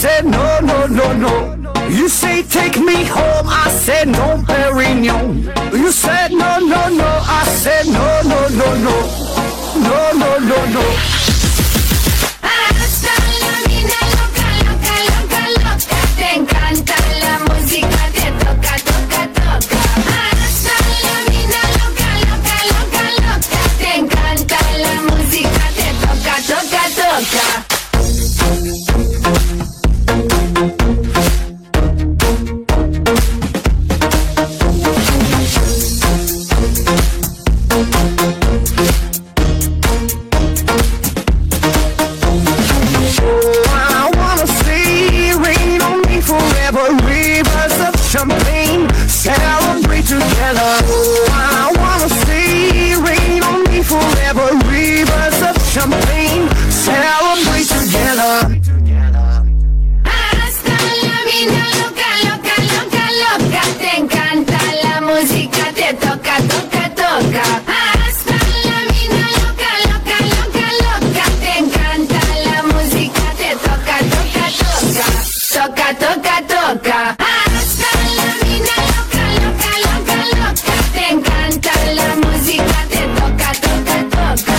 said no, no, no, no. You say take me home, I said no, Perignon. You said no, no, no, I said no, no, no, no. No, no, no, no. Hasta la mina loca, loca, loca, loca. Te encanta la música, te toca, toca, toca. Hasta la mina loca, loca, loca, loca. Te encanta la música, te toca, toca, toca. Champagne, celebrate together. Oh, I wanna see rain on me forever. Rivers of champagne, celebrate together. Hasta la mina loca, loca, loca, loca. Te encanta la música, te toca, toca, toca. Hasta la mina loca, loca, loca, loca. Te encanta la música, te toca, toca, toca. Toca, toca, toca. Hasta la mina loca, loca, loca, loca. Te encanta la música, te toca, toca, toca.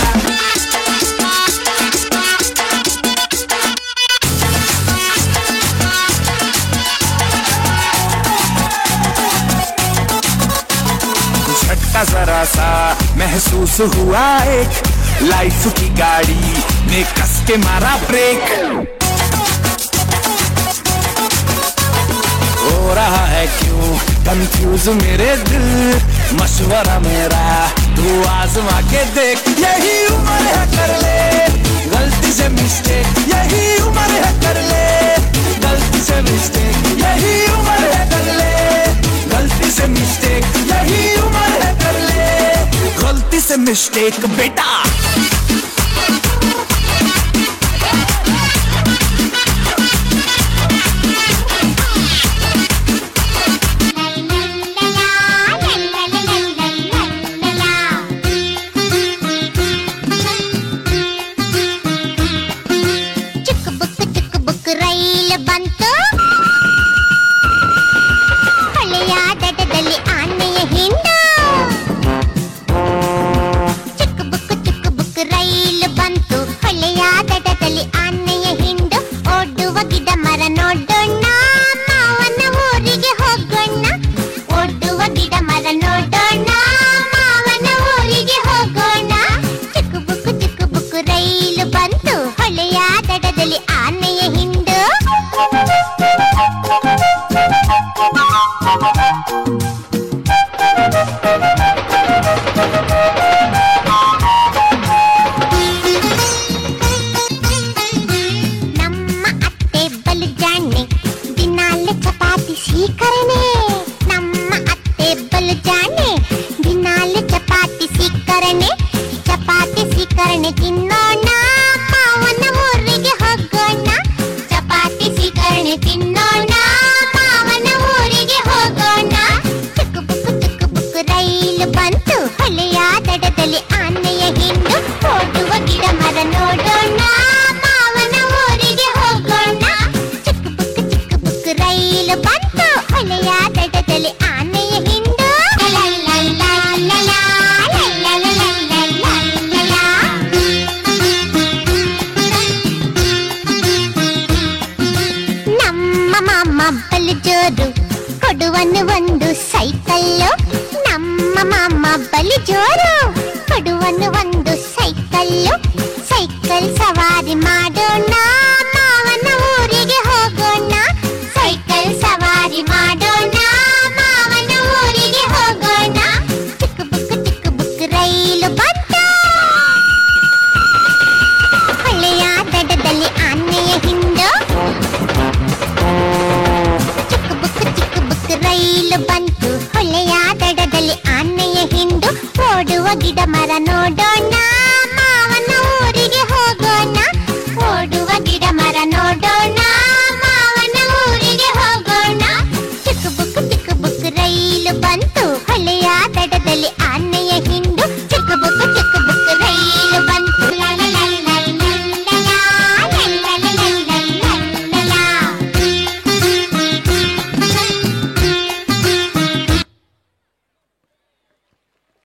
झटका जरा सा महसूस हुआ एक, life की गाड़ी ने कस के मारा ब्रेक। हो रहा है क्यों कंफ्यूज मेरे दिल, मशवरा मेरा तू आजमा के देख। यही उम्र है कर ले गलती से मिस्टेक, यही उम्र है कर ले गलती से मिस्टेक, यही उम्र है कर ले गलती से मिस्टेक, यही उम्र है कर ले गलती से मिस्टेक बेटा। ಕೊಡುವನು ಒಂದು ಸೈಕಲ್ಲು, ನಮ್ಮ ಮಾಮ ಬಲು ಜೋರು. ಕೊಡುವನು ಒಂದು ಸೈಕಲ್ಲು, ಸೈಕಲ್ ಸವಾರಿ ಮಾಡೋಣ, ಮಾವನ ಊರಿಗೆ ಹೋಗೋಣ. ಸೈಕಲ್ ಸವಾರಿ ಮಾಡೋಣ, ಮಾವನ ಊರಿಗೆ ಹೋಗೋಣ. ಚಿಕ್ಕ ಬುಕ್ ರೈಲು ಬಂತು, ಹೊಳೆಯ ದಡದಲ್ಲಿ ಆನೆಯ ಹಿಂಡು. ಚಿಕ್ಕ ಬುಕ್ ರೈಲು ಬಂತು, ಹೊಳೆಯ ದಡದಲ್ಲಿ ಆನೆಯ ಹಿಂಡು. ಓಡುವ ಗಿಡ ಮರ